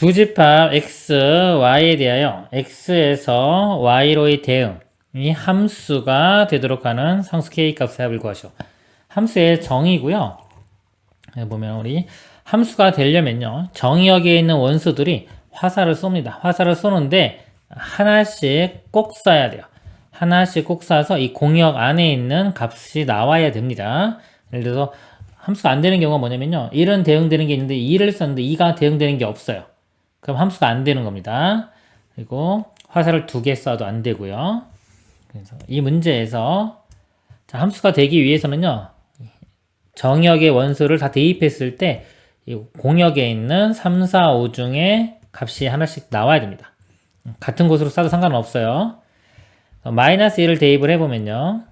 두 집합 x, y에 대하여 x에서 y로의 대응이 함수가 되도록 하는 상수 k 값의 합을 구하시오. 함수의 정의고요. 여기 보면 우리 함수가 되려면요, 정의역에 있는 원수들이 화살을 쏩니다. 화살을 쏘는데 하나씩 꼭 쏴야 돼요. 하나씩 꼭 쏴서 이 공역 안에 있는 값이 나와야 됩니다. 예를 들어서 함수가 안 되는 경우가 뭐냐면요, 1은 대응되는 게 있는데 2를 썼는데 2가 대응되는 게 없어요. 그럼 함수가 안 되는 겁니다. 그리고 화살을 2개 쏴도 안 되고요. 그래서 이 문제에서 함수가 되기 위해서는요, 정역의 원수를 다 대입했을 때 이 공역에 있는 3, 4, 5 중에 값이 하나씩 나와야 됩니다. 같은 곳으로 쏴도 상관은 없어요. 마이너스 1을 대입을 해보면요,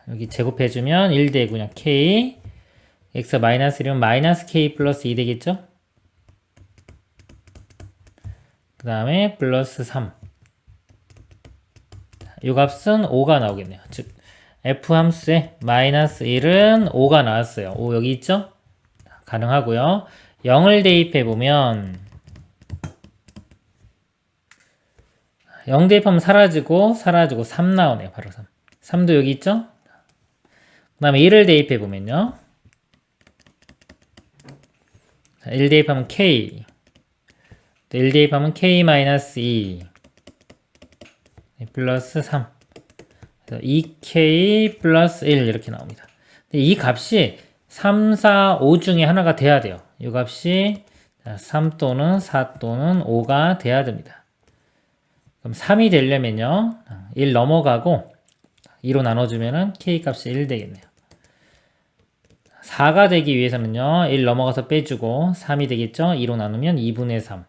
여기 제곱해주면 1 되고 그냥 k, x 마이너스 1이면 마이너스 k 플러스 2 되겠죠? 그 다음에 플러스 3. 이 값은 5가 나오겠네요. 즉 f 함수에 마이너스 1은 5가 나왔어요. 5 여기 있죠? 가능하고요. 0을 대입해보면 0 대입하면 사라지고 3 나오네요. 바로 3. 3도 여기 있죠? 그 다음에 1을 대입해보면요, 1 대입하면 k, 1 대입하면 k-2 플러스 3, 2k 플러스 1 이렇게 나옵니다. 이 값이 3, 4, 5 중에 하나가 돼야 돼요. 이 값이 3 또는 4 또는 5가 돼야 됩니다. 그럼 3이 되려면요, 1 넘어가고 2로 나눠주면은 k 값이 1 되겠네요. 4가 되기 위해서는요, 1 넘어가서 빼주고 3이 되겠죠? 2로 나누면 2분의 3.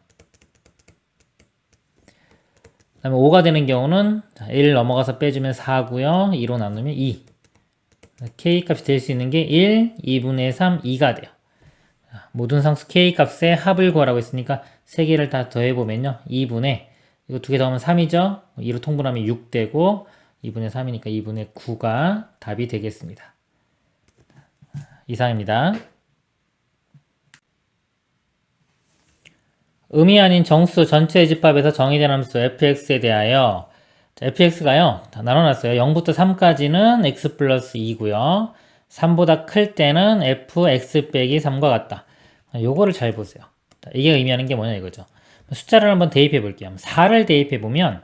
그 다음에 5가 되는 경우는 1 넘어가서 빼주면 4고요. 2로 나누면 2. k 값이 될 수 있는 게 1, 2분의 3, 2가 돼요. 모든 상수 k 값의 합을 구하라고 했으니까 3개를 다 더해보면요, 2분의, 이거 2개 더하면 3이죠? 2로 통분하면 6 되고 2분의 3이니까 2분의 9가 답이 되겠습니다. 이상입니다. 음이 아닌 정수 전체 집합에서 정의된 함수 fx에 대하여, fx가요, 다 나눠놨어요. 0부터 3까지는 x 플러스 2고요. 3보다 클 때는 fx 빼기 3과 같다. 요거를 잘 보세요. 이게 의미하는 게 뭐냐 이거죠. 숫자를 한번 대입해 볼게요. 4를 대입해 보면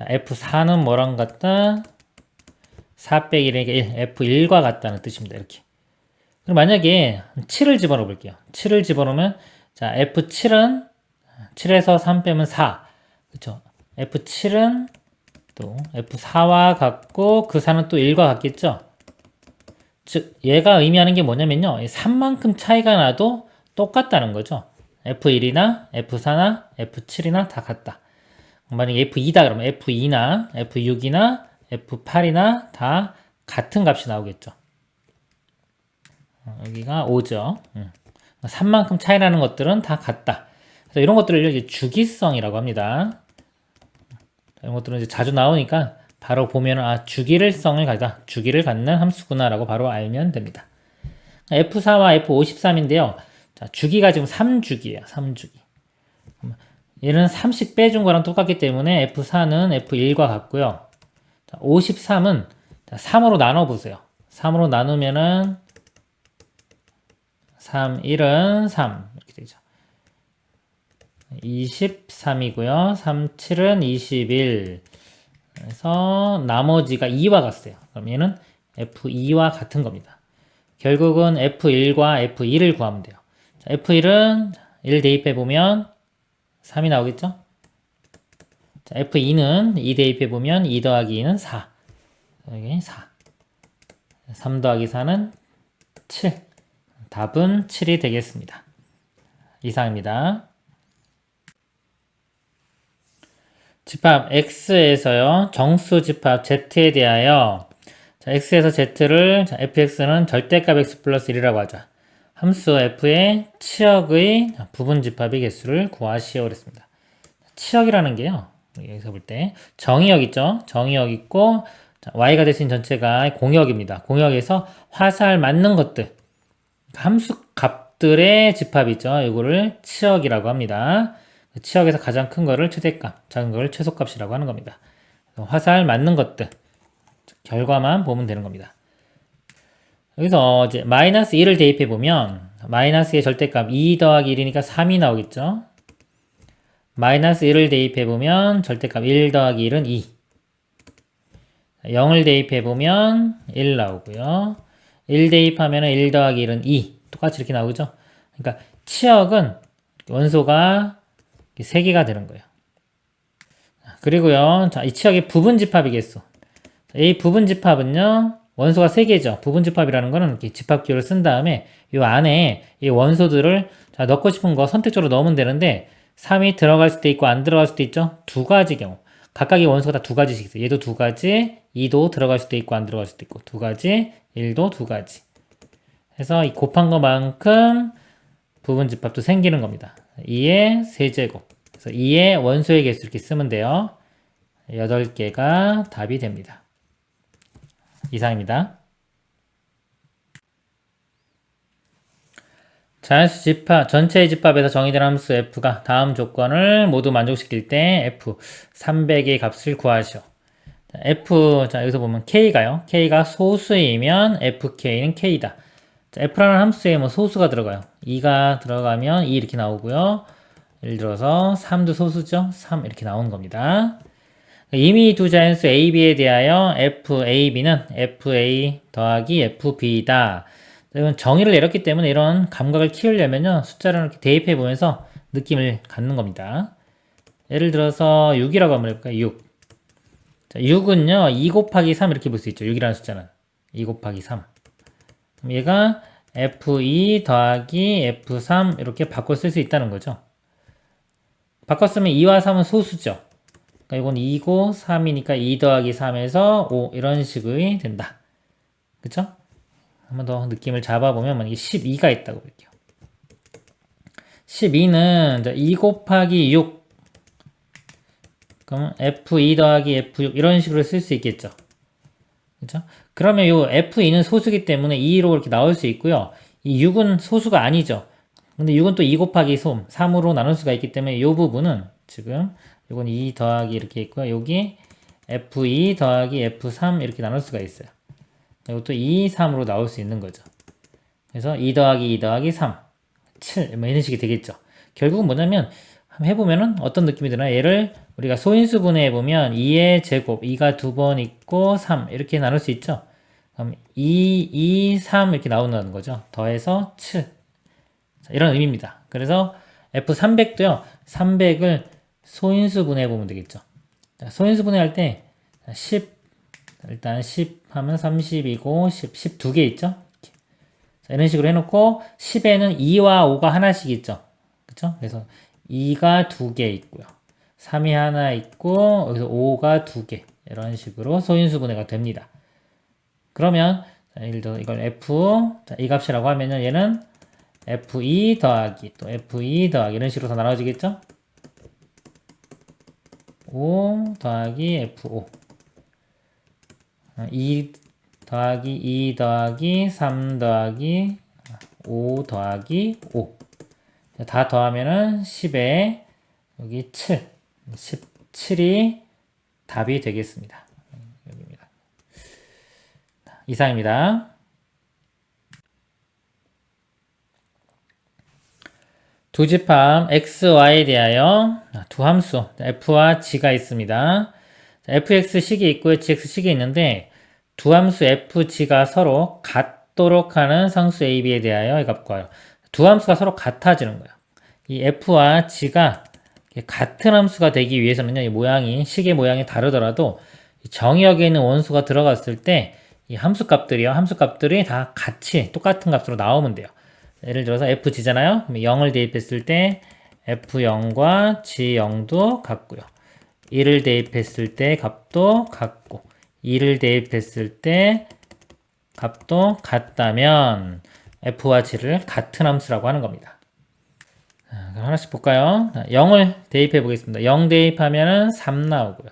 f4는 뭐랑 같다? 4 빼기 1, f1과 같다는 뜻입니다. 이렇게. 그럼 만약에 7을 집어넣어 볼게요. 7을 집어넣으면, 자, f7은 7에서 3 빼면 4. 그쵸? f7은 또 f4와 같고 그 4는 또 1과 같겠죠? 즉 얘가 의미하는 게 뭐냐면요, 3만큼 차이가 나도 똑같다는 거죠. f1이나 f4나 f7이나 다 같다. 만약에 f2다 그러면 f2나 f6이나 f8이나 다 같은 값이 나오겠죠. 여기가 5죠. 3만큼 차이 나는 것들은 다 같다. 그래서 이런 것들을 이제 주기성이라고 합니다. 이런 것들은 이제 자주 나오니까 바로 보면, 아, 주기성을 갖는 함수구나라고 바로 알면 됩니다. F4와 F53인데요. 자, 주기가 지금 3주기예요. 3주기. 얘는 3씩 빼준 거랑 똑같기 때문에 F4는 F1과 같고요. 자, 53은 3으로 나눠보세요. 3으로 나누면은 3, 1은 3 이렇게 되죠. 23이고요. 3, 7은 21. 그래서 나머지가 2와 같아요. 그럼 얘는 F2와 같은 겁니다. 결국은 F1과 F2를 구하면 돼요. 자, F1은 1 대입해보면 3이 나오겠죠? 자, F2는 2 대입해보면 2 더하기 2는 4. 여기 4. 3 더하기 4는 7. 답은 7이 되겠습니다. 이상입니다. 집합 X에서요, 정수 집합 Z에 대하여, 자, X에서 Z를, 자, fx는 절대값 X 플러스 1이라고 하자. 함수 f의 치역의 부분 집합의 개수를 구하시오 그랬습니다. 치역이라는 게요, 여기서 볼 때 정의역 있죠? 정의역 있고, 자, y가 될 수 있는 전체가 공역입니다. 공역에서 화살 맞는 것들, 함수 값들의 집합이죠. 이거를 치역이라고 합니다. 치역에서 가장 큰 거를 최대값, 작은 거를 최소값이라고 하는 겁니다. 화살 맞는 것들, 결과만 보면 되는 겁니다. 여기서 이제 마이너스 1을 대입해 보면 마이너스의 절대값 2 더하기 1이니까 3이 나오겠죠. 마이너스 1을 대입해 보면 절대값 1 더하기 1은 2. 0을 대입해 보면 1 나오고요. 1 대입하면 1 더하기 1은 2. 똑같이 이렇게 나오죠. 그러니까 치역은 원소가 3개가 되는 거예요. 그리고요. 자, 이 치역의 부분집합이겠어. 이 부분집합은요. 원소가 3개죠. 부분집합이라는 거는 이렇게 집합기호를 쓴 다음에 이 안에 이 원소들을 자, 넣고 싶은 거 선택적으로 넣으면 되는데 3이 들어갈 수도 있고 안 들어갈 수도 있죠. 두 가지 경우. 각각의 원소가 다 두 가지씩 있어요. 얘도 두 가지, 2도 들어갈 수도 있고 안 들어갈 수도 있고 두 가지, 1도 두 가지. 해서 이 곱한 것만큼 부분집합도 생기는 겁니다. 2의 세제곱. 그래서 2의 원소의 개수 이렇게 쓰면 돼요. 8개가 답이 됩니다. 이상입니다. 자연수 집합, 전체의 집합에서 정의된 함수 f가 다음 조건을 모두 만족시킬 때 f 300의 값을 구하시오. f, 자, 여기서 보면 k가요. k가 소수이면 fk는 k다. 자, f라는 함수에 뭐 소수가 들어가요. 2가 들어가면 2 이렇게 나오고요. 예를 들어서 3도 소수죠. 3 이렇게 나오는 겁니다. 이미 두 자연수 a, b에 대하여 f-a-b는 fa 더하기 fb다. 이건 정의를 내렸기 때문에 이런 감각을 키우려면요. 숫자를 이렇게 대입해 보면서 느낌을 갖는 겁니다. 예를 들어서 6이라고 한번 해볼까요? 6. 자, 6은요. 2 곱하기 3 이렇게 볼 수 있죠. 6이라는 숫자는. 2 곱하기 3. 그럼 얘가 f2 더하기 f3 이렇게 바꿔 쓸 수 있다는 거죠. 바꿨으면 2와 3은 소수죠. 그러니까 이건 2고 3이니까 2 더하기 3에서 5 이런 식이 된다. 그쵸? 한 번 더 느낌을 잡아보면 만약에 12가 있다고 볼게요. 12는 2 곱하기 6 그러면 f2 더하기 f6 이런 식으로 쓸 수 있겠죠. 그쵸? 그러면 이 f2는 소수기 때문에 2로 이렇게 나올 수 있고요. 이 6은 소수가 아니죠. 근데 6은 또 2 곱하기 3으로 나눌 수가 있기 때문에 이 부분은 지금 이건 2 더하기 이렇게 있고요. 여기 f2 더하기 f3 이렇게 나눌 수가 있어요. 이것도 2, 3으로 나올 수 있는 거죠. 그래서 2 더하기 2 더하기 3, 7 뭐 이런 식이 되겠죠. 결국은 뭐냐면 한번 해보면은 어떤 느낌이 드나요? 얘를 우리가 소인수 분해해보면 2의 제곱, 2가 두 번 있고 3 이렇게 나눌 수 있죠. 그럼 2, 3 이렇게 나온다는 거죠. 더해서 7 자, 이런 의미입니다. 그래서 F300도요. 300을 소인수 분해해보면 되겠죠. 자, 소인수 분해할 때 10, 일단 10 하면 30이고 10 두 개 있죠. 자, 이런 식으로 해놓고 10에는 2와 5가 하나씩 있죠. 그쵸? 그래서 2가 두 개 있고요. 3이 하나 있고 여기서 5가 두 개 이런 식으로 소인수 분해가 됩니다. 그러면 예를 들어 이걸 f 자, 이 값이라고 하면은 얘는 f2 더하기 또 f2 더하기 이런 식으로 더 나눠지겠죠? 5 더하기 f5 2 더하기 2 더하기 3 더하기 5 더하기 5 다 더하면은 10에 여기 7 17이 답이 되겠습니다. 여기입니다. 이상입니다. 두 집합 x, y에 대하여 두 함수 f와 g가 있습니다. fx식이 있고요. gx식이 있는데 두 함수 f, g가 서로 같도록 하는 상수 a, b에 대하여 이 값 구하여 두 함수가 서로 같아지는 거예요. 이 f와 g가 같은 함수가 되기 위해서는요. 이 모양이 식의 모양이 다르더라도 정의역에 있는 원소가 들어갔을 때 이 함수값들이 다 같이 똑같은 값으로 나오면 돼요. 예를 들어서 fg잖아요. 그럼 0을 대입했을 때 f0과 g0도 같고요. 1을 대입했을 때 값도 같고 2를 대입했을 때 값도 같다면 f와 g를 같은 함수라고 하는 겁니다. 그럼 하나씩 볼까요? 0을 대입해 보겠습니다. 0 대입하면은 3 나오고요.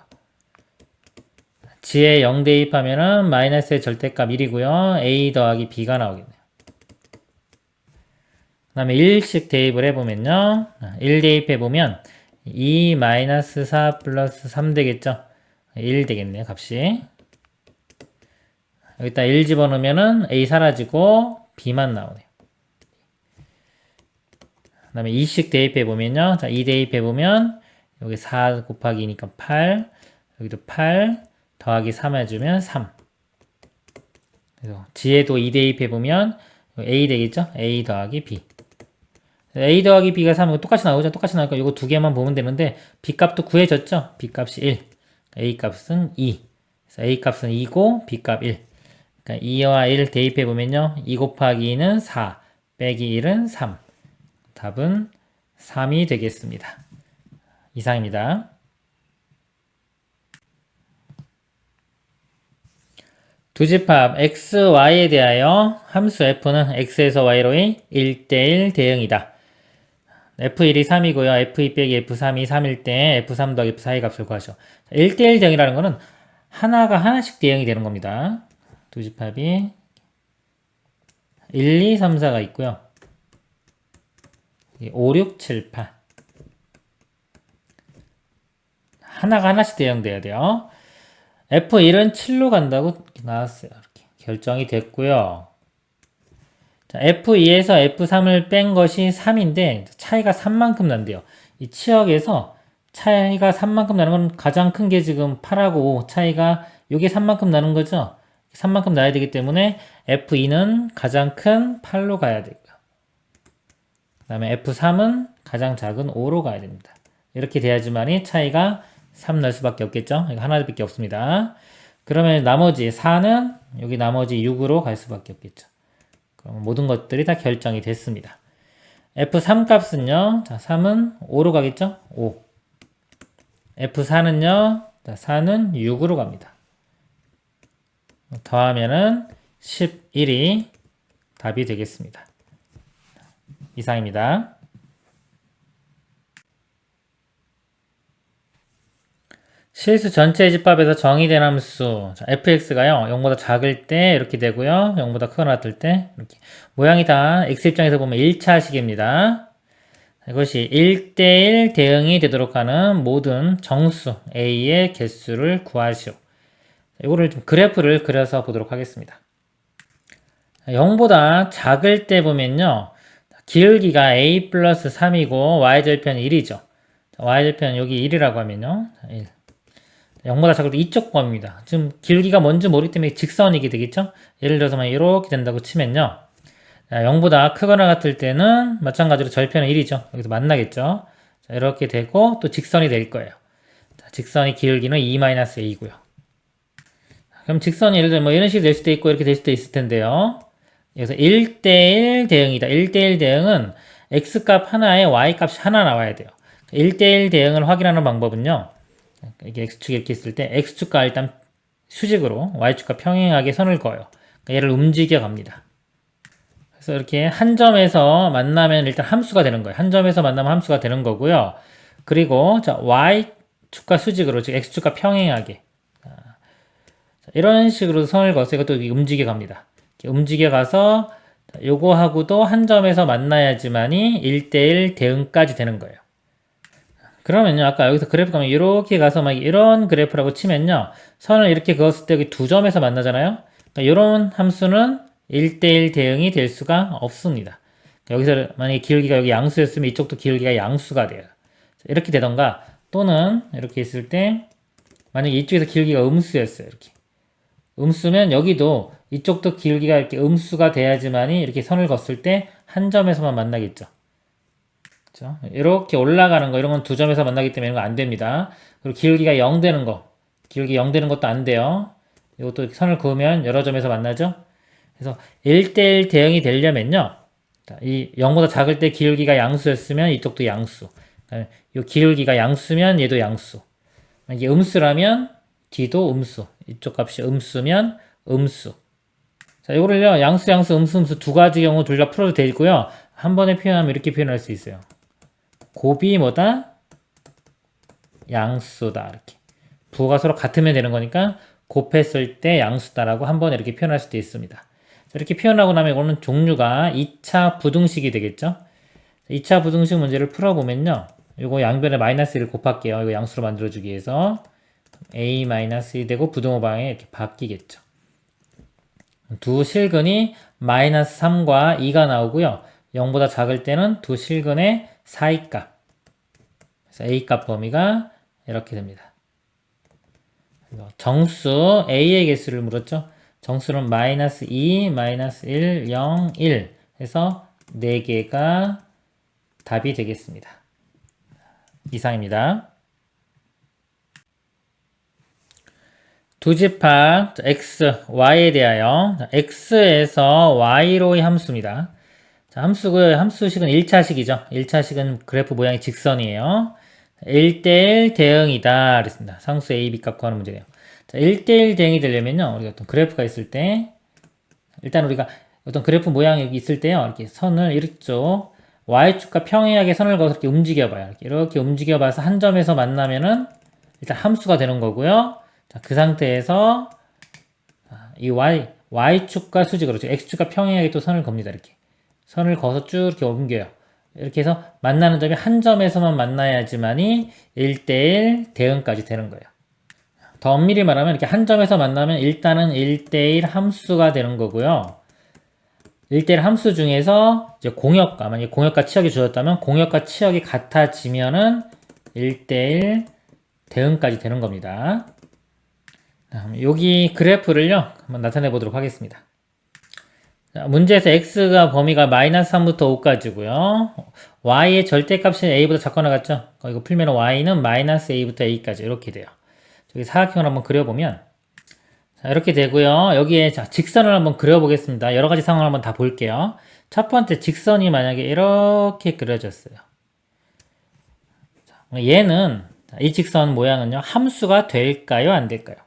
g에 0 대입하면은 마이너스의 절대값 1이고요. a 더하기 b가 나오겠네요. 그 다음에 1씩 대입을 해보면요. 1 대입해보면 2-4 플러스 3 되겠죠? 1 되겠네요, 값이. 여기다 1 집어넣으면은 A 사라지고 B만 나오네요. 그 다음에 2씩 대입해보면요. 자, 2 대입해보면 여기 4 곱하기 2니까 8, 여기도 8 더하기 3 해주면 3. 그래서 G에도 2 대입해보면 A 되겠죠? A 더하기 B. A 더하기 B가 3이고 똑같이 나오죠? 똑같이 나오니까 이거 두 개만 보면 되는데 B 값도 구해졌죠? B 값이 1. A 값은 2. 그래서 A 값은 2고 B 값 1. 그러니까 2와 1 대입해보면요. 2 곱하기 2는 4, 빼기 1은 3. 답은 3이 되겠습니다. 이상입니다. 두집합 x, y에 대하여 함수 f는 x에서 y로의 1대1 대응이다. f1이 3이고요. f2 빼기 f3이 3일 때 f3 더하기 f4의 값을 구하죠. 1대1 대응이라는 것은 하나가 하나씩 대응이 되는 겁니다. 두집합이 1, 2, 3, 4가 있고요. 5, 6, 7, 8 하나가 하나씩 대응돼야 돼요. F1은 7로 간다고 나왔어요. 이렇게 결정이 됐고요. 자, F2에서 F3을 뺀 것이 3인데 차이가 3만큼 난대요. 이 치역에서 차이가 3만큼 나는 건 가장 큰 게 지금 8하고 5 차이가 요게 3만큼 나는 거죠. 3만큼 나야 되기 때문에 F2는 가장 큰 8로 가야 되고요. 그 다음에 F3은 가장 작은 5로 가야 됩니다. 이렇게 돼야지만이 차이가 3 날 수밖에 없겠죠. 이거 하나밖에 없습니다. 그러면 나머지 4는 여기 나머지 6으로 갈 수밖에 없겠죠. 그럼 모든 것들이 다 결정이 됐습니다. F3 값은요. 자, 3은 5로 가겠죠? 5. F4는요. 자, 4는 6으로 갑니다. 더하면은 11이 답이 되겠습니다. 이상입니다. 실수 전체 집합에서 정의된 함수 fx가요 0보다 작을 때 이렇게 되고요 0보다 크거나 같을 때 이렇게 모양이 다 x 입장에서 보면 1차 식입니다. 이것이 1대1 대응이 되도록 하는 모든 정수 a의 개수를 구하시오. 이거를 좀 그래프를 그려서 보도록 하겠습니다. 0보다 작을 때 보면요 기울기가 a 플러스 3이고 y절편 1이죠. y절편 여기 1이라고 하면요 1. 0보다 작을 때 이쪽 범위입니다. 지금 길기가 뭔지 모르기 때문에 직선이게 되겠죠? 예를 들어서 이렇게 된다고 치면요. 0보다 크거나 같을 때는 마찬가지로 절편은 1이죠. 여기서 만나겠죠? 자, 이렇게 되고 또 직선이 될 거예요. 자, 직선의 기울기는 2-a고요. 그럼 직선이 예를 들어 이런 식이 될 수도 있고 이렇게 될 수도 있을 텐데요. 그래서 1대1 대응이다. 1대1 대응은 x값 하나에 y값이 하나 나와야 돼요. 1대1 대응을 확인하는 방법은요. 이게 x축 이렇게 있을 때 x축과 일단 수직으로 y축과 평행하게 선을 그어요. 그러니까 얘를 움직여 갑니다. 그래서 이렇게 한 점에서 만나면 일단 함수가 되는 거예요. 한 점에서 만나면 함수가 되는 거고요. 그리고 자 y축과 수직으로 즉 x축과 평행하게 자, 이런 식으로 선을 그어서 이것도 움직여 갑니다. 움직여 가서 요거하고도 한 점에서 만나야지만이 1대1 대응까지 되는 거예요. 그러면요, 아까 여기서 그래프 가면 이렇게 가서 막 이런 그래프라고 치면요, 선을 이렇게 그었을 때 여기 두 점에서 만나잖아요? 그러니까 이런 함수는 1대1 대응이 될 수가 없습니다. 여기서 만약에 기울기가 여기 양수였으면 이쪽도 기울기가 양수가 돼요. 이렇게 되던가, 또는 이렇게 있을 때, 만약에 이쪽에서 기울기가 음수였어요, 이렇게. 음수면 여기도 이쪽도 기울기가 이렇게 음수가 돼야지만이 이렇게 선을 그었을 때 한 점에서만 만나겠죠. 이렇게 올라가는 거 이런 건 두 점에서 만나기 때문에 이런 거 안 됩니다. 그리고 기울기가 0 되는 거 기울기 0 되는 것도 안 돼요. 이것도 선을 그으면 여러 점에서 만나죠. 그래서 1대1 대응이 되려면요 이 0보다 작을 때 기울기가 양수였으면 이쪽도 양수, 이 기울기가 양수면 얘도 양수, 이게 음수라면 뒤도 음수, 이쪽 값이 음수면 음수. 자, 이거를요 양수 음수 두 가지 경우 둘 다 풀어도 되고요. 한 번에 표현하면 이렇게 표현할 수 있어요. 곱이 뭐다? 양수다. 이렇게. 부호가 서로 같으면 되는 거니까 곱했을 때 양수다라고 한 번에 이렇게 표현할 수도 있습니다. 이렇게 표현하고 나면 이거는 종류가 2차 부등식이 되겠죠? 2차 부등식 문제를 풀어보면요. 요거 양변에 마이너스 1을 곱할게요. 이거 양수로 만들어주기 위해서. a-1 되고 부등호 방향이 이렇게 바뀌겠죠. 두 실근이 마이너스 3과 2가 나오고요. 0보다 작을 때는 두 실근의 사이값. 그래서 a값 범위가 이렇게 됩니다. 정수 a의 개수를 물었죠. 정수는 마이너스 2, 마이너스 1, 0, 1 해서 4개가 답이 되겠습니다. 이상입니다. 두 집합 x, y에 대하여 x에서 y로의 함수입니다. 자, 함수고요. 함수식은 1차식이죠. 1차식은 그래프 모양이 직선이에요. 1대1 대응이다 그랬습니다. 상수 a, b 값 구하는 문제네요. 자, 1대1 대응이 되려면요. 우리가 어떤 그래프가 있을 때 일단 우리가 어떤 그래프 모양이 있을 때요. 이렇게 선을 이쪽 y축과 평행하게 선을 그어서 이렇게 움직여봐요. 이렇게 움직여봐서 한 점에서 만나면은 일단 함수가 되는 거고요. 자, 그 상태에서 이 y축과 수직으로 x축과 평행하게 또 선을 겁니다. 이렇게 선을 그어서 쭉 이렇게 옮겨요. 이렇게 해서 만나는 점이 한 점에서만 만나야지만이 1대1 대응까지 되는 거예요. 더 엄밀히 말하면 이렇게 한 점에서 만나면 일단은 1대1 함수가 되는 거고요. 1대1 함수 중에서 이제 공역과, 만약에 공역과 치역이 주어졌다면 공역과 치역이 같아지면은 1대1 대응까지 되는 겁니다. 여기 그래프를요, 한번 나타내 보도록 하겠습니다. 자, 문제에서 x가 범위가 마이너스 3부터 5까지고요. y의 절대값이 a보다 작거나 같죠? 이거 풀면 y는 마이너스 a부터 a까지 이렇게 돼요. 저기 사각형을 한번 그려보면 자, 이렇게 되고요. 여기에 자, 직선을 한번 그려보겠습니다. 여러 가지 상황을 한번 다 볼게요. 첫 번째 직선이 만약에 이렇게 그려졌어요. 자, 얘는 이 직선 모양은요, 함수가 될까요? 안 될까요?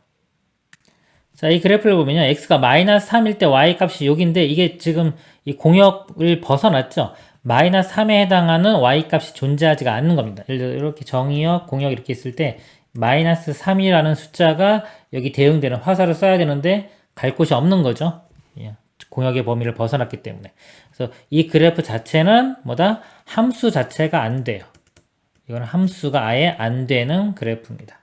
자, 이 그래프를 보면요, x가 마이너스 3일 때 y 값이 여기인데 이게 지금 이 공역을 벗어났죠. 마이너스 3에 해당하는 y 값이 존재하지가 않는 겁니다. 예를 들어 이렇게 정의역, 공역 이렇게 있을 때 마이너스 3이라는 숫자가 여기 대응되는 화살을 써야 되는데 갈 곳이 없는 거죠. 공역의 범위를 벗어났기 때문에. 그래서 이 그래프 자체는 뭐다? 함수 자체가 안 돼요. 이건 함수가 아예 안 되는 그래프입니다.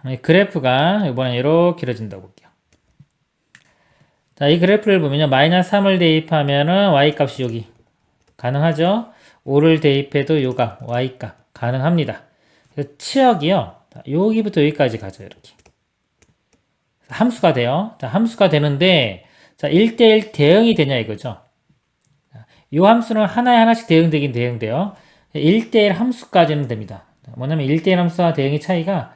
이 그래프가 이번에 이렇게 길어진다고 볼게요. 자, 이 그래프를 보면요. 마이너스 3을 대입하면은 y값이 여기 가능하죠. 5를 대입해도 요가 y값 가능합니다. 치역이요. 여기부터 여기까지 가죠. 이렇게. 함수가 돼요. 자, 함수가 되는데, 자, 1대1 대응이 되냐 이거죠. 이 함수는 하나씩 대응되긴 대응돼요. 1대1 함수까지는 됩니다. 뭐냐면 1대1 함수와 대응의 차이가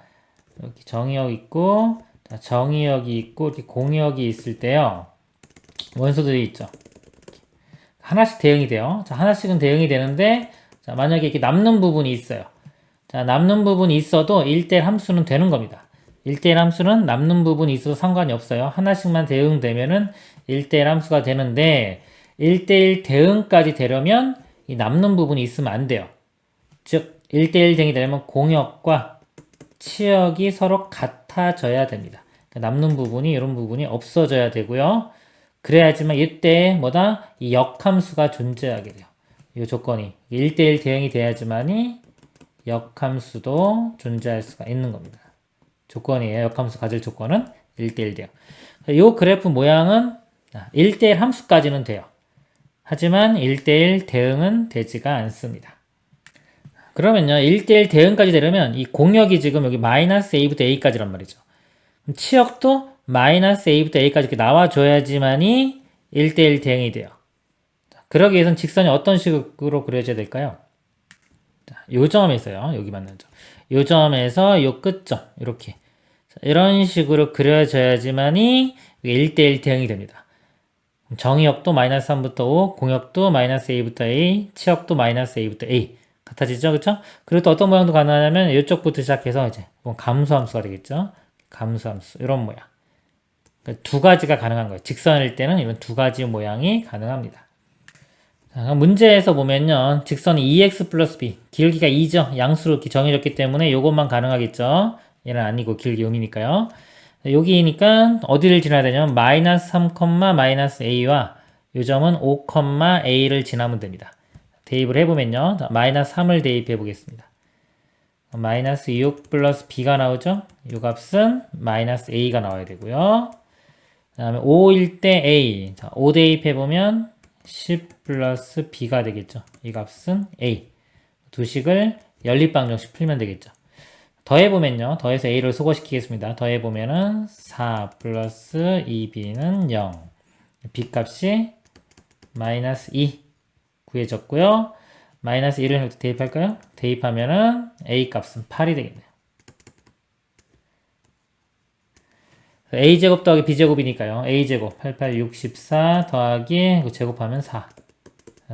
이렇게 정의역 있고, 자, 정의역이 있고, 이렇게 공역이 있을 때요. 원소들이 있죠. 하나씩 대응이 돼요. 자, 하나씩은 대응이 되는데, 자, 만약에 이렇게 남는 부분이 있어요. 자, 남는 부분이 있어도 1대1 함수는 되는 겁니다. 1대1 함수는 남는 부분이 있어도 상관이 없어요. 하나씩만 대응되면은 1대1 함수가 되는데 1대1 대응까지 되려면 이 남는 부분이 있으면 안 돼요. 즉 1대1 대응이 되려면 공역과 치역이 서로 같아져야 됩니다. 그러니까 남는 부분이 이런 부분이 없어져야 되고요. 그래야지만 이때 뭐다? 이 역함수가 존재하게 돼요. 이 조건이 1대1 대응이 돼야지만이 역함수도 존재할 수가 있는 겁니다. 조건이에요. 역함수 가질 조건은 1대1 대응. 이 그래프 모양은 1대1 함수까지는 돼요. 하지만 1대1 대응은 되지가 않습니다. 그러면요. 1대1 대응까지 되려면 이 공역이 지금 여기 마이너스 a부터 a까지란 말이죠. 치역도 마이너스 a부터 a까지 이렇게 나와줘야지만이 1대1 대응이 돼요. 그러기 위해서는 직선이 어떤 식으로 그려져야 될까요? 요 점에서요. 여기 맞는 점. 요 점에서 요 끝점. 이렇게. 이런 식으로 그려져야지만이 1대1 대응이 됩니다. 정의역도 마이너스 3부터 5, 공역도 마이너스 a부터 a, 치역도 마이너스 a부터 a. 같아지죠? 그쵸? 그리고 또 어떤 모양도 가능하냐면 이쪽부터 시작해서 이제 감수함수가 되겠죠? 감수함수. 이런 모양. 그러니까 두 가지가 가능한 거예요. 직선일 때는 이런 두 가지 모양이 가능합니다. 자, 문제에서 보면요. 직선이 2x 플러스 b. 길기가 2죠. 양수로 이렇게 정해졌기 때문에 이것만 가능하겠죠. 얘는 아니고 길기 음이니까요. 여기니까 어디를 지나야 되냐면 마이너스 3, 마이너스 a와 이 점은 5, a를 지나면 됩니다. 대입을 해보면요. 자, 마이너스 3을 대입해 보겠습니다. 마이너스 6 플러스 b가 나오죠? 이 값은 마이너스 a가 나와야 되고요. 그 다음에 5일 때 a. 자, 5 대입해보면 10 플러스 b가 되겠죠. 이 값은 a. 두 식을 연립방정식 풀면 되겠죠. 더해보면요. 더해서 a를 소거시키겠습니다. 더해보면은 4 플러스 2b는 0. b 값이 마이너스 2 구해졌고요. 마이너스 1을 대입할까요? 대입하면은 a 값은 8이 되겠네요. a제곱 더하기 b제곱이니까요. a제곱 88, 64 더하기 제곱하면 4.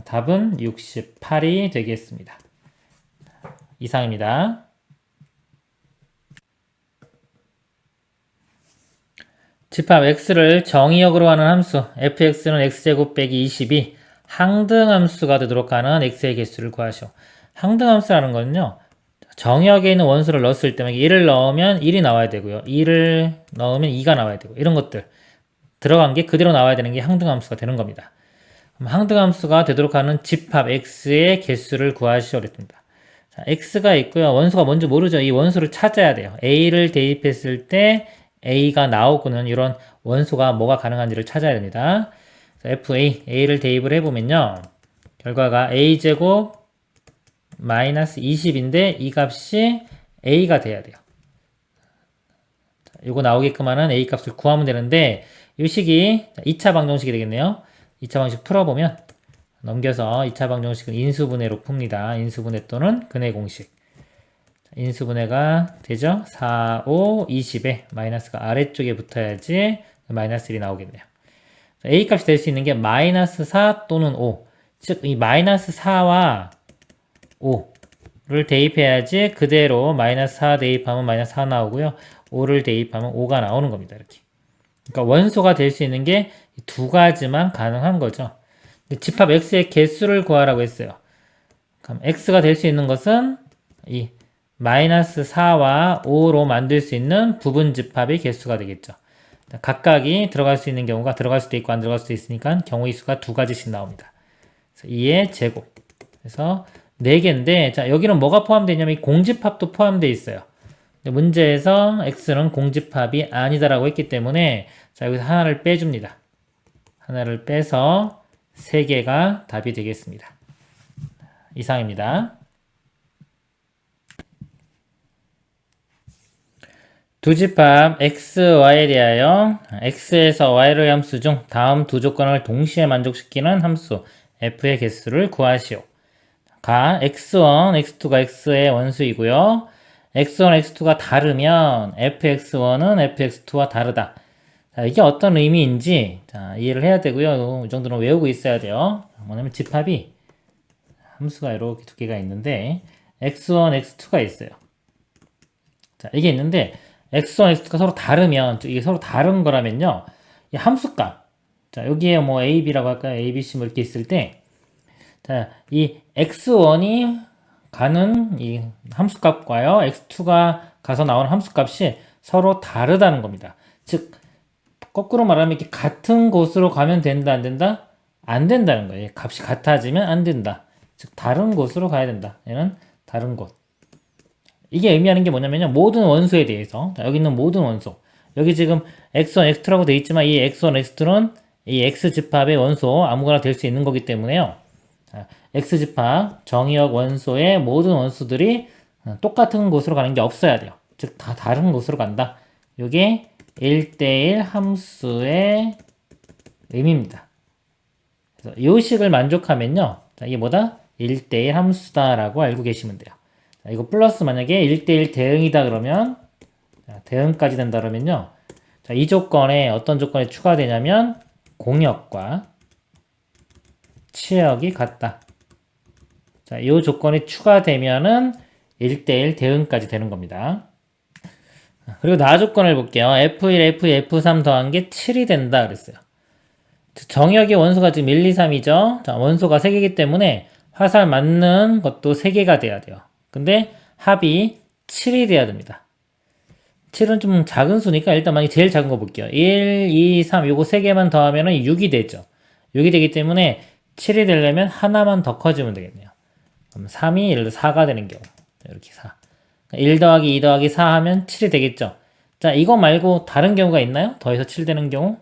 답은 68이 되겠습니다. 이상입니다. 집합 x를 정의역으로 하는 함수 fx는 x제곱 빼기 22 항등함수가 되도록 하는 x의 개수를 구하시오. 항등함수라는 거는요. 정의역에 있는 원수를 넣었을 때 1을 넣으면 1이 나와야 되고요. 2를 넣으면 2가 나와야 되고 이런 것들 들어간 게 그대로 나와야 되는 게 항등함수가 되는 겁니다. 그럼 항등함수가 되도록 하는 집합 x의 개수를 구하시오 그랬습니다. 자, x가 있고요. 원수가 뭔지 모르죠. 이 원수를 찾아야 돼요. a를 대입했을 때 a가 나오고는 이런 원소가 뭐가 가능한지를 찾아야 됩니다. a를 대입을 해보면요. 결과가 a제곱 마이너스 20인데 이 값이 a가 돼야 돼요. 이거 나오게끔 하는 a 값을 구하면 되는데 이 식이 2차 방정식이 되겠네요. 2차 방정식 풀어보면 넘겨서 2차 방정식은 인수분해로 풉니다. 인수분해 또는 근해 공식. 인수분해가 되죠? 4, 5, 20에 마이너스가 아래쪽에 붙어야지 마이너스 1이 나오겠네요. a 값이 될 수 있는 게 마이너스 4 또는 5. 즉, 이 마이너스 4와 5를 대입해야지 그대로 마이너스 4 대입하면 마이너스 4 나오고요. 5를 대입하면 5가 나오는 겁니다. 이렇게. 그러니까 원소가 될 수 있는 게 두 가지만 가능한 거죠. 집합 x의 개수를 구하라고 했어요. 그럼 x가 될 수 있는 것은 이 마이너스 4와 5로 만들 수 있는 부분 집합의 개수가 되겠죠. 각각이 들어갈 수 있는 경우가 들어갈 수도 있고 안 들어갈 수도 있으니까 경우의 수가 두 가지씩 나옵니다. 그래서 2의 제곱. 그래서 4개인데 자 여기는 뭐가 포함되냐면 공집합도 포함되어 있어요. 문제에서 x는 공집합이 아니다라고 했기 때문에 자 여기서 하나를 빼줍니다. 하나를 빼서 3개가 답이 되겠습니다. 이상입니다. 두 집합 x, y에 대하여 x에서 y로의 함수 중 다음 두 조건을 동시에 만족시키는 함수 f의 개수를 구하시오. 가 x1, x2가 x의 원수이고요. x1, x2가 다르면 fx1은 fx2와 다르다. 자, 이게 어떤 의미인지 자, 이해를 해야 되고요. 이 정도는 외우고 있어야 돼요. 뭐냐면 집합이 함수가 이렇게 두 개가 있는데 x1, x2가 있어요. 자, 이게 있는데 x1, x2가 서로 다르면 이게 서로 다른 거라면요. 이 함수값. 자, 여기에 뭐 a, b라고 할까요? a, b, c 뭐 이렇게 있을 때 자, 이 x1이 가는 이 함수값과요. x2가 가서 나오는 함수값이 서로 다르다는 겁니다. 즉 거꾸로 말하면 이렇게 같은 곳으로 가면 된다, 안 된다? 안 된다는 거예요. 값이 같아지면 안 된다. 즉 다른 곳으로 가야 된다. 얘는 다른 곳. 이게 의미하는 게 뭐냐면요. 모든 원소에 대해서 자, 여기 있는 모든 원소. 여기 지금 x1, x2라고 되어 있지만 이 x1, x2는 이 x집합의 원소 아무거나 될 수 있는 거기 때문에요. 자, x집합 정의역 원소의 모든 원소들이 똑같은 곳으로 가는 게 없어야 돼요. 즉 다 다른 곳으로 간다. 이게 1대1 함수의 의미입니다. 그래서 이 식을 만족하면요. 자, 이게 뭐다? 1대1 함수다라고 알고 계시면 돼요. 자, 이거 플러스 만약에 1대1 대응이다 그러면 자, 대응까지 된다 그러면요. 자, 이 조건에 어떤 조건이 추가되냐면 공역과 치역이 같다. 자, 이 조건이 추가되면은 1대1 대응까지 되는 겁니다. 그리고 나 조건을 볼게요. F1, F2, F3 더한 게 7이 된다 그랬어요. 정역의 원소가 지금 1, 2, 3이죠. 자, 원소가 3개이기 때문에 화살 맞는 것도 3개가 돼야 돼요. 근데 합이 7이 돼야 됩니다. 7은 좀 작은 수니까 일단 만약에 제일 작은 거 볼게요. 1, 2, 3 요거 3개만 더하면 6이 되죠. 6이 되기 때문에 7이 되려면 하나만 더 커지면 되겠네요. 그럼 3이 예를 들어 4가 되는 경우. 이렇게 4. 1 더하기 2 더하기 4 하면 7이 되겠죠. 자, 이거 말고 다른 경우가 있나요? 더해서 7 되는 경우?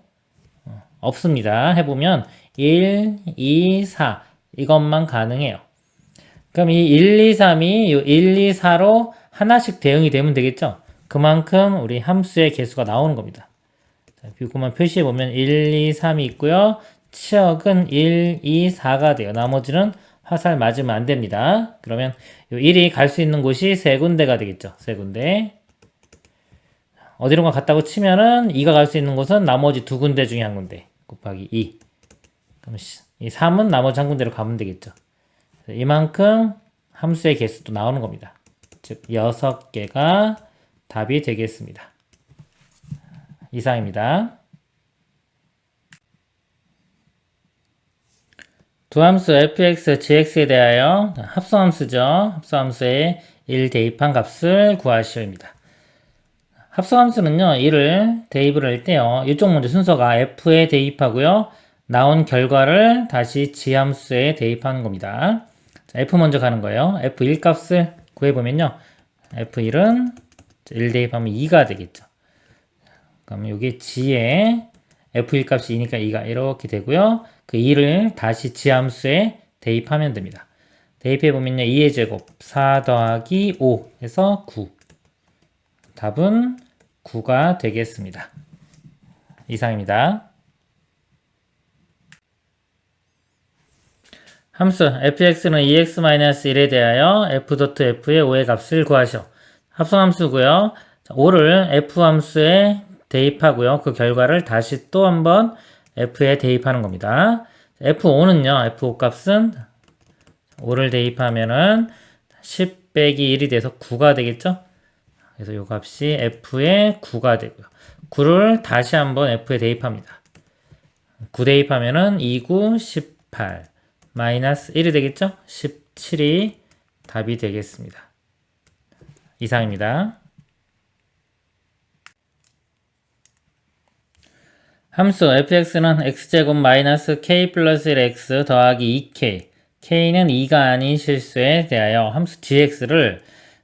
없습니다. 해보면 1, 2, 4 이것만 가능해요. 그럼 이 1, 2, 3이 이 1, 2, 4로 하나씩 대응이 되면 되겠죠. 그만큼 우리 함수의 개수가 나오는 겁니다. 자, 이것만 표시해보면 1, 2, 3이 있고요. 치역은 1, 2, 4가 돼요. 나머지는 화살 맞으면 안 됩니다. 그러면 이 1이 갈 수 있는 곳이 세 군데가 되겠죠. 세 군데. 어디론가 갔다고 치면은 2가 갈 수 있는 곳은 나머지 두 군데 중에 한 군데. 곱하기 2. 그럼 이 3은 나머지 한 군데로 가면 되겠죠. 이만큼 함수의 개수도 나오는 겁니다. 즉 6개가 답이 되겠습니다. 이상입니다. 두 함수 fx, gx에 대하여 합성함수죠. 합성함수에 1 대입한 값을 구하시오입니다. 합성함수는요, 이를 대입을 할 때요, 이쪽 먼저 순서가 f에 대입하고요, 나온 결과를 다시 g함수에 대입하는 겁니다. 자, f 먼저 가는 거예요. f1 값을 구해보면요, f1은 1 대입하면 2가 되겠죠. 그럼 이게 g에 f1 값이 2니까 2가 이렇게 되고요. 그 2를 다시 지함수에 대입하면 됩니다. 대입해보면요. 2의 제곱 4 더하기 5 해서 9. 답은 9가 되겠습니다. 이상입니다. 함수 fx는 2x-1에 대하여 f.f의 5의 값을 구하시오. 합성함수고요. 5를 f함수에 대입하고요. 그 결과를 다시 또 한번 f에 대입하는 겁니다. f5는요. f5 값은 5를 대입하면은 10 빼기 1이 돼서 9가 되겠죠? 그래서 이 값이 f의 9가 되고요. 9를 다시 한번 f에 대입합니다. 9 대입하면은 2, 9, 18 마이너스 1이 되겠죠? 17이 답이 되겠습니다. 이상입니다. 함수 fx는 x제곱 마이너스 k 플러스 1x 더하기 2k k는 2가 아닌 실수에 대하여 함수 gx를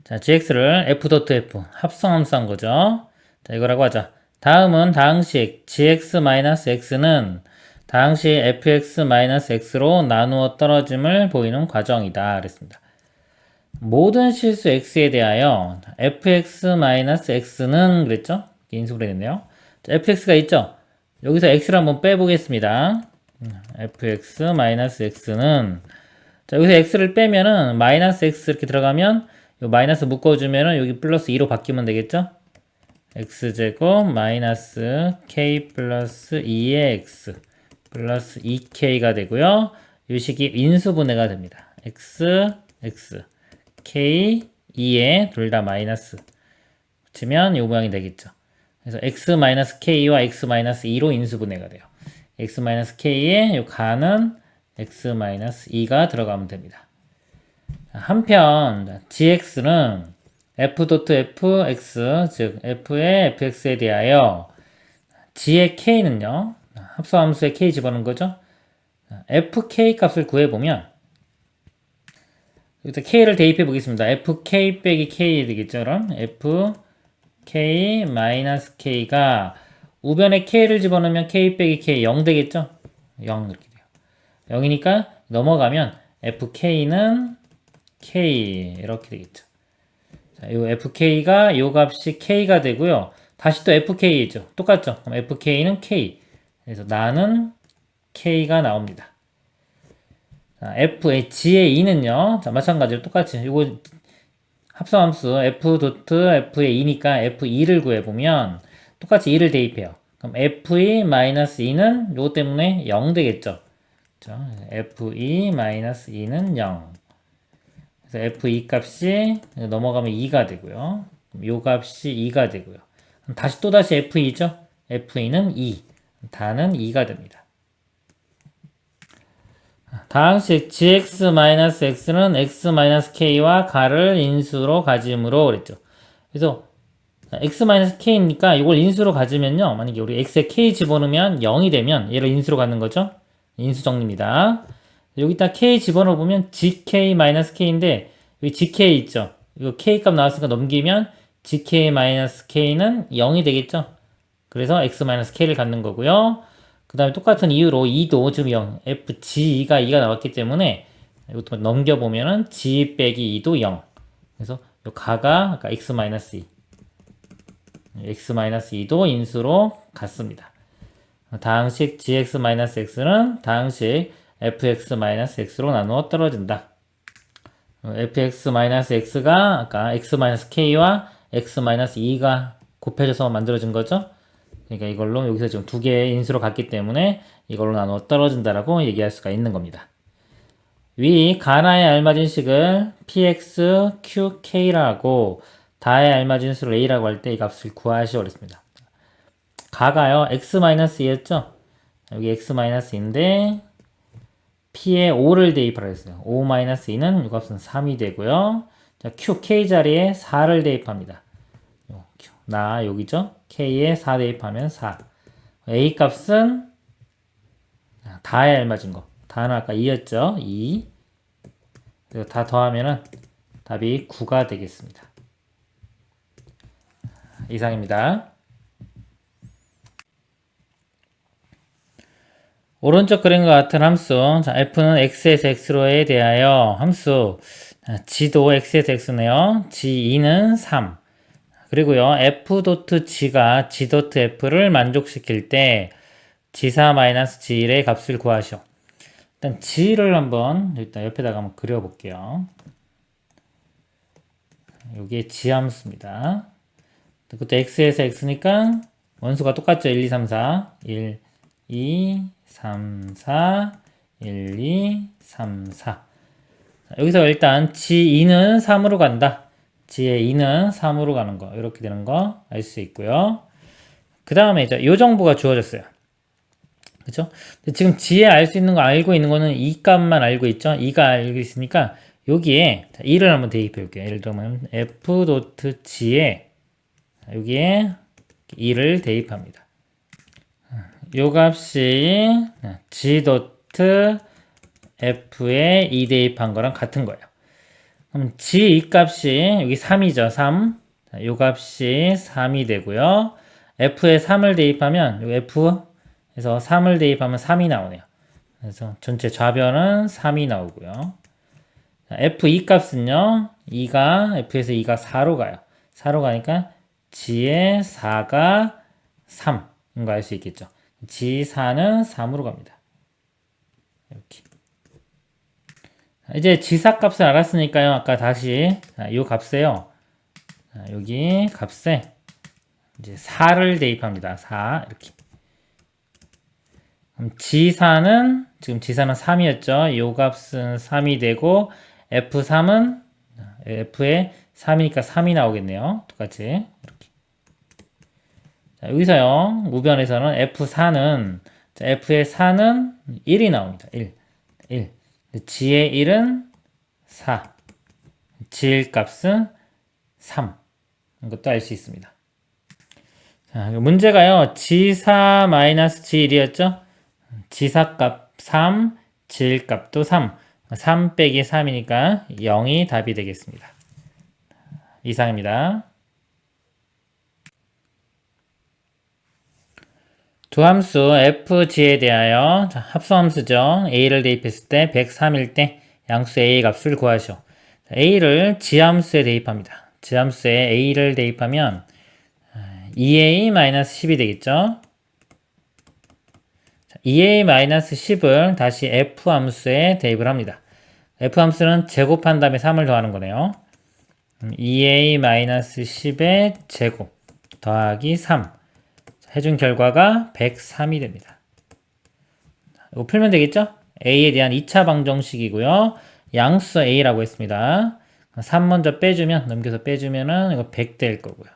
f.f 합성함수 한 거죠. 자, 이거라고 하자. 다음은 다항식 gx-x는 다항식 fx-x로 나누어 떨어짐을 보이는 과정이다. 그랬습니다. 모든 실수 x에 대하여 fx-x는 그랬죠? 인수를 했네요. 자, fx가 있죠? 여기서 x를 한번 빼보겠습니다. fx-x는 자, 여기서 x를 빼면은 마이너스 x 이렇게 들어가면 요 마이너스 묶어주면은 여기 플러스 2로 바뀌면 되겠죠? x제곱 마이너스 k 플러스 2의 x 플러스 2k가 되고요. 이 식이 인수분해가 됩니다. x, k, 2에 둘 다 마이너스 붙이면 이 모양이 되겠죠. 그래서 x-k와 x-2로 인수분해가 돼요. x-k에 요 가는 x-2가 들어가면 됩니다. 한편 gx는 f.fx 즉 f의 fx에 대하여 g의 k는요. 합성함수에 k 집어넣은 거죠. fk 값을 구해보면 여기서 k를 대입해 보겠습니다. fk 빼기 k 되겠죠. 그럼 fk 마이너스 k가 우변에 k를 집어넣으면 k 빼기 k 0 되겠죠. 0 이렇게 돼요. 0이니까 넘어가면 fk는 k 이렇게 되겠죠. 자, 요 fk가 요 값이 k가 되고요. 다시 또 fk죠. 똑같죠. 그럼 fk는 k. 그래서 나는 k가 나옵니다. 자, f의 g의 2는요. 자, 마찬가지로 똑같이 이거 합성함수 f.f의 2니까 f2를 구해보면 똑같이 2를 대입해요. 그럼 f2-2는 요거 때문에 0 되겠죠. 그렇죠? f2-2는 0. 그래서 f2 값이 넘어가면 2가 되고요. 요 값이 2가 되고요. 다시 또다시 f2죠. f2는 2. 다는 2가 됩니다. 다항식 gx-x는 x-k와 가를 인수로 가짐으로 그랬죠. 그래서 x-k니까 이걸 인수로 가지면요. 만약에 우리 x에 k 집어넣으면 0이 되면 얘를 인수로 갖는 거죠. 인수 정리입니다. 여기다 k 집어넣어 보면 gk-k인데 여기 gk 있죠. 이거 k 값 나왔으니까 넘기면 gk-k는 0이 되겠죠. 그래서 x-k를 갖는 거고요. 그 다음에 똑같은 이유로 2도 지금 0, fg가 2가 나왔기 때문에 이것도 넘겨보면은 g 빼기 2도 0. 그래서 요 가가 아까 x-2 x-2도 인수로 같습니다. 다항식 gx-x는 다항식 fx-x로 나누어 떨어진다. fx-x가 아까 x-k와 x-2가 곱해져서 만들어진 거죠. 그러니까 이걸로 여기서 지금 두 개의 인수로 갔기 때문에 이걸로 나누어 떨어진다라고 얘기할 수가 있는 겁니다. 위 가나에 알맞은 식을 px,qk라고 다에 알맞은 수를 a라고 할 때 이 값을 구하시오 그랬습니다. 가가요 x-2였죠. 여기 x-2인데 p에 5를 대입하라 했어요. 5-2는 이 값은 3이 되고요. 자, qk 자리에 4를 대입합니다. 나 여기죠. k에 4 대입하면 4. a 값은 다에 알맞은 거. 다는 아까 2였죠. 2. 그리고 다 더하면은 답이 9가 되겠습니다. 이상입니다. 오른쪽 그림과 같은 함수. 자, f는 x에서 x로에 대하여 함수 g도 x에서 x네요. g2는 3. 그리고요, f.g가 g.f를 만족시킬 때 g4-g1의 값을 구하시오. 일단 g를 한번 일단 옆에다가 한번 그려볼게요. 여기에 g 함수입니다. 그것도 x에서 x니까 원수가 똑같죠. 1, 2, 3, 4. 1, 2, 3, 4. 1, 2, 3, 4. 여기서 일단 g2는 3으로 간다. g의 2는 3으로 가는 거. 이렇게 되는 거 알 수 있고요. 그 다음에 이제 요 정보가 주어졌어요. 그쵸? 지금 g에 알 수 있는 거 알고 있는 거는 이 값만 알고 있죠? 2가 알고 있으니까 여기에 2를 한번 대입해 볼게요. 예를 들면 f.g에 여기에 2를 대입합니다. 요 값이 g.f에 2 대입한 거랑 같은 거예요. 그럼 g 값이 여기 3이죠. 3. 요 값이 3이 되고요. f에 3을 대입하면 요 f에서 3을 대입하면 3이 나오네요. 그래서 전체 좌변은 3이 나오고요. f2 값은요. 2가 f에서 2가 4로 가요. 4로 가니까 g의 4가 3인 거 알 수 있겠죠. g4는 3으로 갑니다. 이렇게. 이제 g4 값을 알았으니까요. 아까 다시 이 값에요. 여기 값에 이제 4를 대입합니다. 4 이렇게. 그럼 g4는 지금 g4는 3이었죠. 이 값은 3이 되고 f3은 f에 3이니까 3이 나오겠네요. 똑같이 이렇게. 자, 여기서요. 우변에서는 f4는 f의 4는 1이 나옵니다. 1. g의 1은 4. g의 값은 3. 이것도 알 수 있습니다. 자, 문제가요. g4-g1이었죠? g4 값 3, g의 값도 3. 3 빼기 3이니까 0이 답이 되겠습니다. 이상입니다. 두 함수 fg에 대하여 합수함수죠. a를 대입했을 때 103일 때 양수 a의 값을 구하시오. a를 g함수에 대입합니다. g함수에 a를 대입하면 2a-10이 되겠죠. 2a-10을 다시 f함수에 대입을 합니다. f함수는 제곱한 다음에 3을 더하는 거네요. 2a-10의 제곱 더하기 3 해준 결과가 103이 됩니다. 이거 풀면 되겠죠? a에 대한 2차 방정식이고요. 양수 a라고 했습니다. 3 먼저 빼주면 넘겨서 빼주면은 이거 100 될 거고요.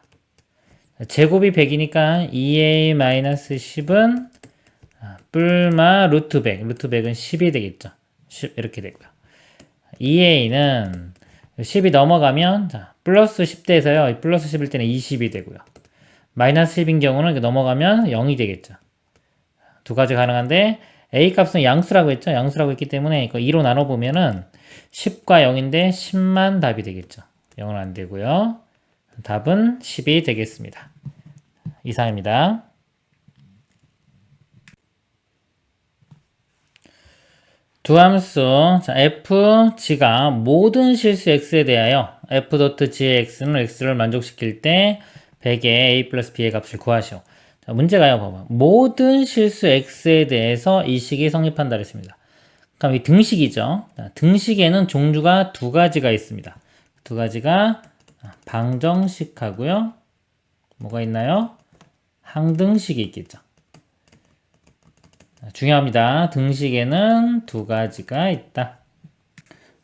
제곱이 100이니까 2a-10은 뿔마 루트 100. 루트 100은 10이 되겠죠. 10 이렇게 되고요. 2a는 10이 넘어가면 자, 플러스 10대에서요. 플러스 10일 때는 20이 되고요. 마이너스 10인 경우는 넘어가면 0이 되겠죠. 두 가지 가능한데 a 값은 양수라고 했죠. 양수라고 했기 때문에 이거 2로 나눠보면은 10과 0인데 10만 답이 되겠죠. 0은 안 되고요. 답은 10이 되겠습니다. 이상입니다. 두 함수, 자, fg가 모든 실수 x에 대하여 f.gx는 x를 만족시킬 때 100의 a 플러스 b의 값을 구하시오. 자, 문제가요, 봐봐. 모든 실수 x에 대해서 이 식이 성립한다 그랬습니다. 그럼 이 등식이죠. 자, 등식에는 종류가 두 가지가 있습니다. 두 가지가 방정식하고요. 뭐가 있나요? 항등식이 있겠죠. 중요합니다. 등식에는 두 가지가 있다.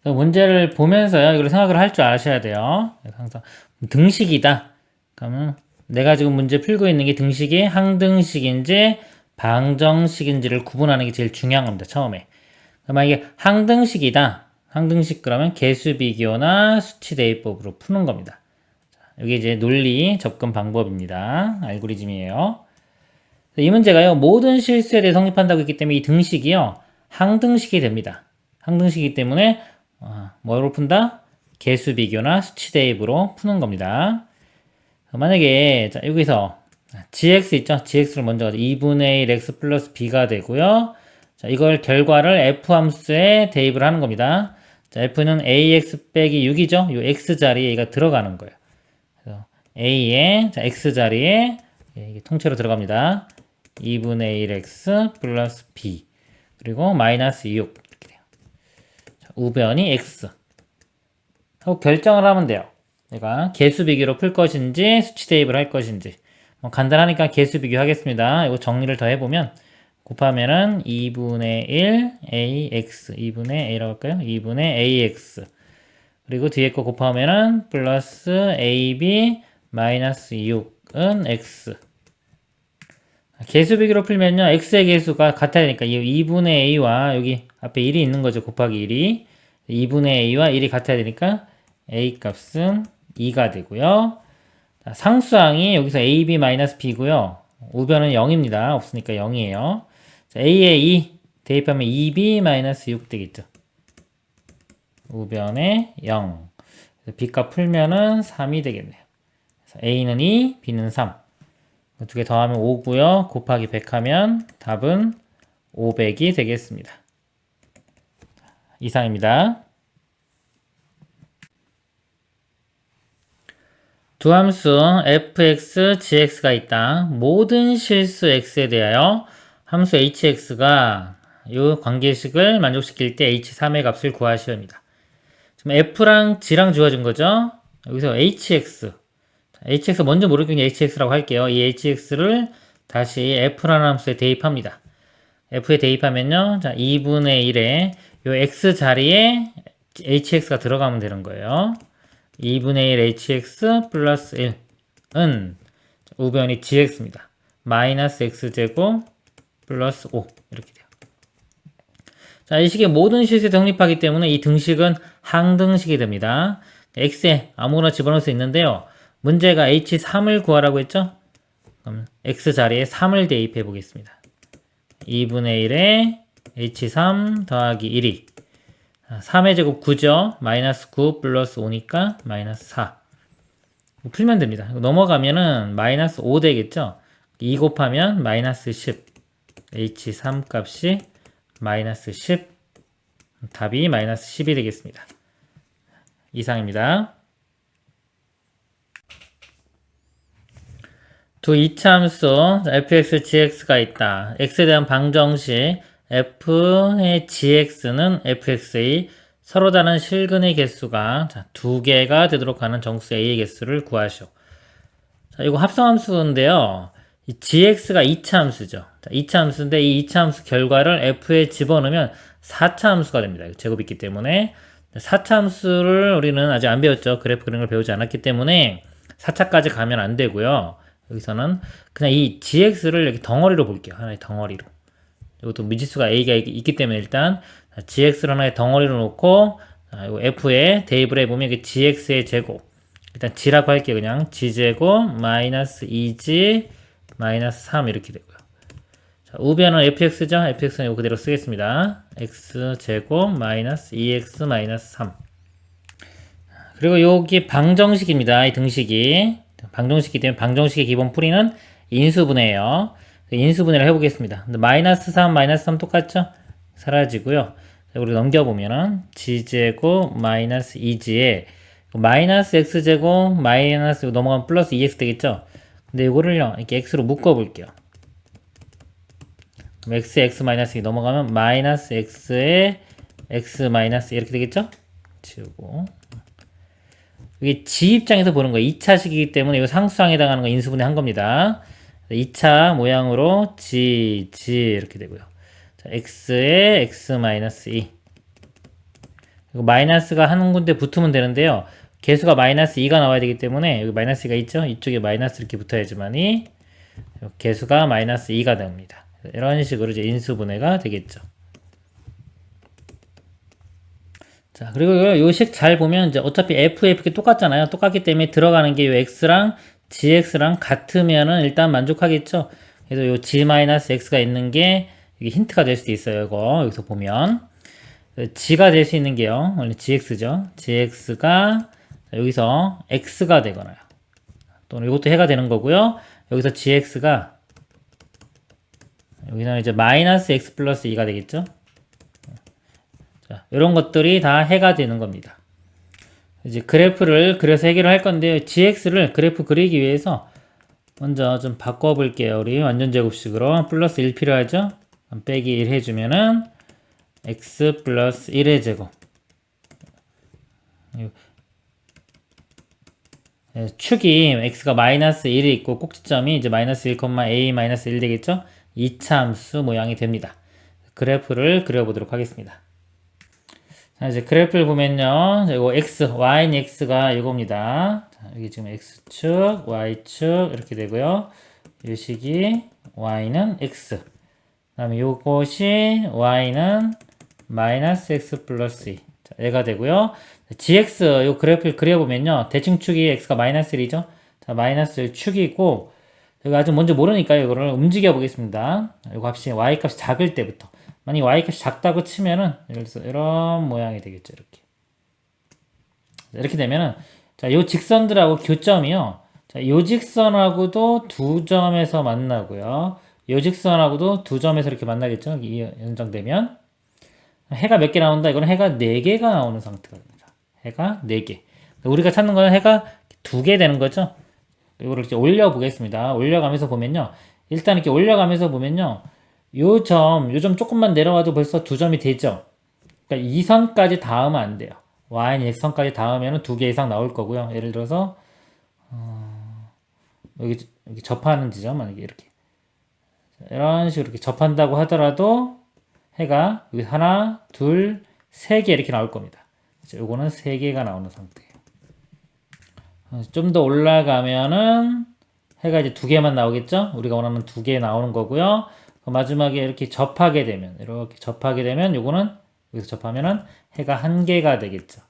문제를 보면서요, 이걸 생각을 할 줄 아셔야 돼요. 항상 등식이다. 그러면 내가 지금 문제 풀고 있는 게 등식이 항등식인지 방정식인지를 구분하는 게 제일 중요한 겁니다. 처음에. 만약에 항등식이다. 항등식 그러면 개수비교나 수치대입법으로 푸는 겁니다. 이게 이제 논리 접근 방법입니다. 알고리즘이에요. 이 문제가요, 모든 실수에 대해 성립한다고 했기 때문에 이 등식이요, 항등식이 됩니다. 항등식이기 때문에 뭐로 푼다? 개수비교나 수치대입으로 푸는 겁니다. 만약에 자, 여기서 gx 있죠? gx를 먼저 가지고 2분의 1 x 플러스 b가 되고요. 자, 이걸 결과를 f 함수에 대입을 하는 겁니다. 자, f는 ax 빼기 6이죠? 이 x 자리에 얘가 들어가는 거예요. 그래서 a에 자, x 자리에 이게 통째로 들어갑니다. 2분의 1x 플러스 b 그리고 마이너스 6 이렇게 돼요. 자, 우변이 x 하고 결정을 하면 돼요. 내가 개수비교로 풀 것인지 수치대입을 할 것인지. 뭐 간단하니까 개수비교 하겠습니다. 이거 정리를 더 해보면 곱하면은 2분의 1 ax 2분의 a라고 할까요? 2분의 ax 그리고 뒤에 거 곱하면은 플러스 ab 마이너스 6은 x. 개수비교로 풀면요, x의 개수가 같아야 되니까 이 2분의 a와 여기 앞에 1이 있는 거죠. 곱하기 1이 2분의 a와 1이 같아야 되니까 a 값은 2가 되고요. 자, 상수항이 여기서 ab-b고요. 우변은 0입니다. 없으니까 0이에요. 자, a에 2 대입하면 2b-6 되겠죠. 우변에 0. b값 풀면은 3이 되겠네요. 그래서 a는 2, b는 3. 두 개 더하면 5고요. 곱하기 100 하면 답은 500이 되겠습니다. 이상입니다. 두 함수 fx, gx가 있다. 모든 실수 x에 대하여 함수 hx가 이 관계식을 만족시킬 때 h3의 값을 구하셔야 합니다. 지금 f랑 g랑 주어진 거죠. 여기서 hx hx 먼저 모르겠는 게 hx라고 할게요. 이 hx를 다시 f라는 함수에 대입합니다. f에 대입하면요, 자 2분의 1에 요 x 자리에 hx가 들어가면 되는 거예요. 2분의 1 hx 플러스 1은 우변이 gx입니다. 마이너스 x제곱 플러스 5 이렇게 돼요. 자, 이 식의 모든 실수에 성립하기 때문에 이 등식은 항등식이 됩니다. x에 아무거나 집어넣을 수 있는데요. 문제가 h3을 구하라고 했죠? 그럼 x 자리에 3을 대입해 보겠습니다. 2분의 1에 h3 더하기 1이 3의 제곱 9죠? 마이너스 9 플러스 5니까 마이너스 4. 풀면 됩니다. 넘어가면은 마이너스 5 되겠죠? 2 곱하면 마이너스 10. h3 값이 마이너스 10. 답이 마이너스 10이 되겠습니다. 이상입니다. 두 이차함수 fx, gx가 있다. x에 대한 방정식 f의 gx는 fx의 서로 다른 실근의 개수가 두 개가 되도록 하는 정수 a의 개수를 구하시오. 자, 이거 합성함수인데요. 이 gx가 2차함수죠. 2차함수인데 이 2차함수 결과를 f에 집어넣으면 4차함수가 됩니다. 제곱이 있기 때문에 4차함수를 우리는 아직 안 배웠죠. 그래프 그런 걸 배우지 않았기 때문에 4차까지 가면 안 되고요. 여기서는 그냥 이 gx를 이렇게 덩어리로 볼게요. 하나의 덩어리로. 이것도 미지수가 a가 있기 때문에 일단 gx를 하나의 덩어리로 놓고 f에 대입을 해보면 이게 gx의 제곱. 일단 g라고 할게요. 그냥 g제곱 마이너스 2g 마이너스 3 이렇게 되고요. 자, 우변은 fx죠. fx는 이거 그대로 쓰겠습니다. x제곱 마이너스 2x 마이너스 3. 그리고 여기 방정식입니다. 이 등식이. 방정식이기 때문에 방정식의 기본 풀이는 인수분해예요. 인수분해를 해보겠습니다. 마이너스 3, 마이너스 3 똑같죠? 사라지고요. 우리 넘겨보면은 g제곱 마이너스 2g에 마이너스 x제곱 마이너스 넘어가면 플러스 2x 되겠죠? 근데 이거를요 이렇게 x로 묶어볼게요. 그럼 x 마이너스 2 넘어가면 마이너스 x에 x 마이너스 이렇게 되겠죠? 지우고 이게 g 입장에서 보는 거예요. 2차식이기 때문에 이거 상수항에 해당하는 거 인수분해 한 겁니다. 2차 모양으로 g 이렇게 되고요. 자, x에 x 마이너스 2 그리고 마이너스가 한 군데 붙으면 되는데요. 개수가 마이너스 2가 나와야 되기 때문에 여기 마이너스 2가 있죠? 이쪽에 마이너스 이렇게 붙어야지만이 개수가 마이너스 2가 됩니다. 이런 식으로 이제 인수분해가 되겠죠. 자, 그리고 요 식 잘 보면 이제 어차피 FF가 똑같잖아요. 똑같기 때문에 들어가는 게 요 X랑 GX랑 같으면은 일단 만족하겠죠. 그래서 요 G-X가 있는 게 이게 힌트가 될 수도 있어요. 이거 여기서 보면 G가 될 수 있는 게요. 원래 GX죠. GX가 여기서 X가 되거나요. 또는 이것도 해가 되는 거고요. 여기서 GX가 여기서는 이제 마이너스 X 플러스 2가 되겠죠. 자, 이런 것들이 다 해가 되는 겁니다. 이제 그래프를 그려서 해결을 할 건데요. gx를 그래프 그리기 위해서 먼저 좀 바꿔볼게요. 우리 완전 제곱식으로 플러스 1 필요하죠? 빼기 1 해주면은 x 플러스 1의 제곱. 축이 x가 마이너스 1이 있고 꼭지점이 이제 마이너스 1, a 마이너스 1 되겠죠? 2차 함수 모양이 됩니다. 그래프를 그려보도록 하겠습니다. 자, 이제 그래프를 보면요. 이거 x, y는 x가 이겁니다. 자, 여기 지금 x축, y축 이렇게 되고요. 이 식이 y는 x. 그 다음에 요것이 y는 마이너스 x 플러스 2. 자, 얘가 되고요. gx, 요 그래프를 그려보면요. 대칭축이 x가 마이너스 1이죠. 자, 마이너스 축이 있고, 여기 아직 먼저 모르니까 이거를 움직여 보겠습니다. 요 값이, y 값이 작을 때부터. 만약 y값이 작다고 치면은 예를 들어서 이런 모양이 되겠죠. 이렇게 되면은 자, 요 직선들하고 교점이요. 자, 요 직선하고도 두 점에서 만나고요. 요 직선하고도 두 점에서 이렇게 만나겠죠. 이 연장되면 해가 몇 개 나온다. 이거는 해가 4개가 나오는 상태가 됩니다. 해가 4개. 우리가 찾는 거는 해가 2개 되는 거죠. 이거를 이제 올려 보겠습니다. 올려가면서 보면요. 일단 이렇게 올려가면서 보면요. 요 점 조금만 내려와도 벌써 2점이 되죠. 그러니까 이 선까지 닿으면 안 돼요. y는 x선까지 닿으면 2개 이상 나올 거고요. 예를 들어서 여기 접하는 지점 만약에 이렇게 이런 식으로 이렇게 접한다고 하더라도 해가 여기 하나, 둘, 3개 이렇게 나올 겁니다. 요거는 3개가 나오는 상태예요. 좀 더 올라가면은 해가 이제 2개만 나오겠죠? 우리가 원하는 2개 나오는 거고요. 마지막에 이렇게 접하게 되면 요거는 여기서 접하면은 해가 1개가 되겠죠.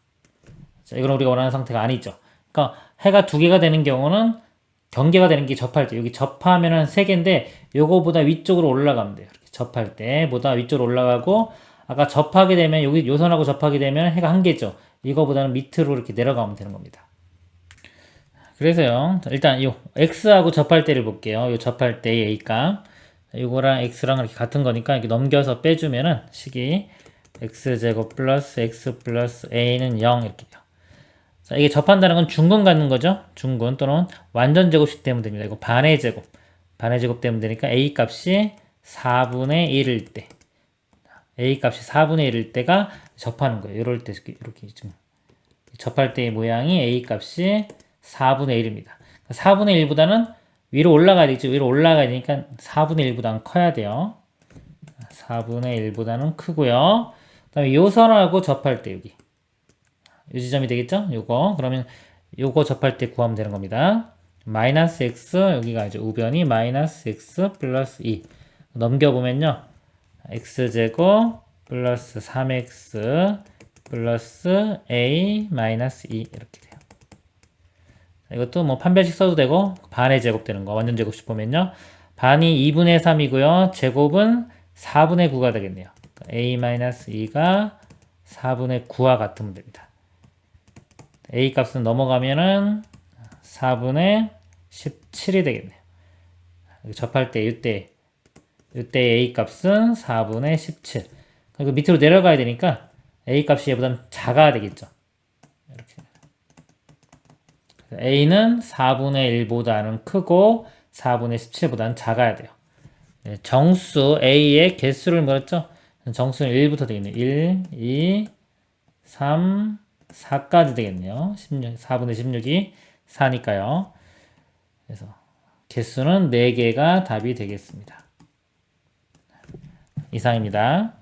자, 이건 우리가 원하는 상태가 아니죠. 그러니까 해가 2개가 되는 경우는 경계가 되는 게 접할 때 여기 접하면은 3개인데 요거보다 위쪽으로 올라가면 돼요. 이렇게 접할 때보다 위쪽으로 올라가고 아까 접하게 되면 여기 요선하고 접하게 되면 해가 1개죠. 이거보다는 밑으로 이렇게 내려가면 되는 겁니다. 그래서요. 일단 요 x하고 접할 때를 볼게요. 요 접할 때 a값 이거랑 x랑 이렇게 같은 거니까 이렇게 넘겨서 빼주면은 식이 x제곱 플러스 x 플러스 a는 0 이렇게 돼요. 자, 이게 접한다는 건 중근 갖는 거죠. 중근 또는 완전 제곱식 되면 됩니다. 이거 반의 제곱 되면 되니까 a 값이 4분의 1일 때 a 값이 4분의 1일 때가 접하는 거예요. 이럴 때 이렇게 좀 접할 때의 모양이 a 값이 4분의 1입니다. 4분의 1보다는 위로 올라가야 되죠. 위로 올라가야 되니까 4분의 1보다는 커야 돼요. 4분의 1보다는 크고요. 그 다음에 요 선하고 접할 때 여기 요 지점이 되겠죠? 요거 그러면 요거 접할 때 구하면 되는 겁니다. 마이너스 x 여기가 이제 우변이 마이너스 x 플러스 2 넘겨보면요. x제곱 플러스 3x 플러스 a 마이너스 2 이렇게 돼요. 이것도 뭐 판별식 써도 되고 반의 제곱 되는 거 완전 제곱식 보면요. 반이 2분의 3이고요. 제곱은 4분의 9가 되겠네요. a-2가 4분의 9와 같으면 됩니다. a 값은 넘어가면은 4분의 17이 되겠네요. 접할 때 이때 a 값은 4분의 17. 그리고 밑으로 내려가야 되니까 a 값이 얘보다는 작아야 되겠죠. 이렇게. a는 4분의 1보다는 크고 4분의 17보다는 작아야 돼요. 정수 a의 개수를 물었죠. 정수는 1부터 되겠네요. 1, 2, 3, 4까지 되겠네요. 4분의 16이 4니까요. 그래서 개수는 4개가 답이 되겠습니다. 이상입니다.